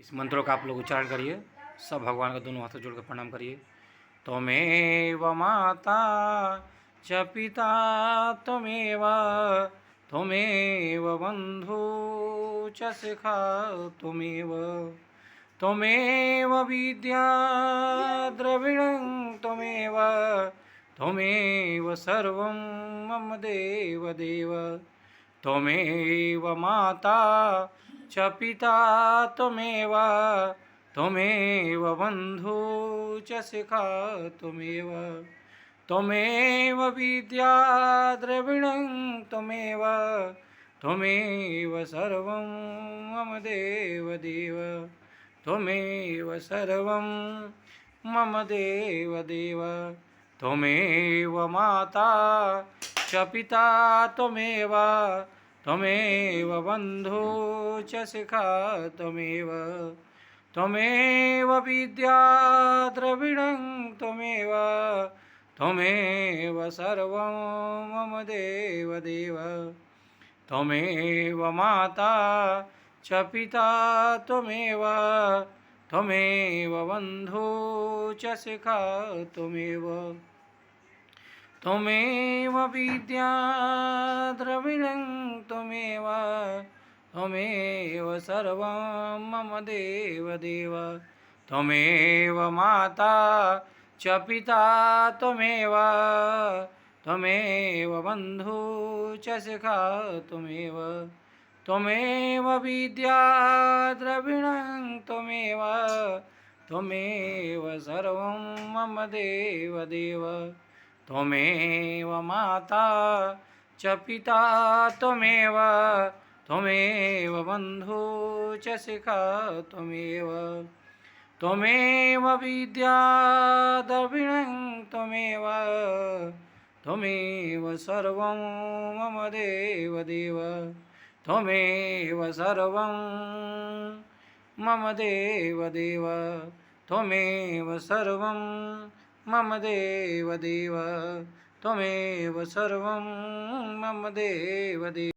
इस मंत्रों का आप लोग उच्चारण करिए। सब भगवान का दोनों हाथों जोड़कर प्रणाम करिए। त्वमेव माता च पिता त्वमेव त्वमेव बंधु च सखा त्वमेव त्वमेव विद्या द्रविणं त्वमेव त्वमेव सर्वं मम देव देव त्वमेव माता च पिता त्वमेव त्वमेव बंधु च सखा त्वमेव त्वमेव विद्या द्रविणं त्वमेव त्वमेव सर्वं मम देव देव त्वमेव सर्वं मम देव देव त्वमेव माता च पिता त्वमेव त्वमेव बंधु च सखा त्वमेव त्वमेव विद्या द्रविणं त्वमेव त्वमेव सर्वं मम देव देव त्वमेव माता च पिता त्वमेव त्वमेव बंधु च सखा त्वमेव त्वमेव विद्या द्रविणं त्वमेव त्वमेव सर्वं मम देव देव त्वमेव माता च पिता त्वमेव त्वमेव बंधु च सखा त्वमेव त्वमेव विद्या द्रविणं त्वमेव त्वमेव सर्वं मम देव देव त्वमेव माता च पिता त्वमेव त्वमेव बंधु च सखा त्वमेव त्वमेव विद्या द्रविणं त्वमेव त्वमेव सर्वं मम देव देव त्वमेव सर्वं मम देव देव त्वमेव सर्वं मम देव देव त्वमेव सर्वं मम देव देव।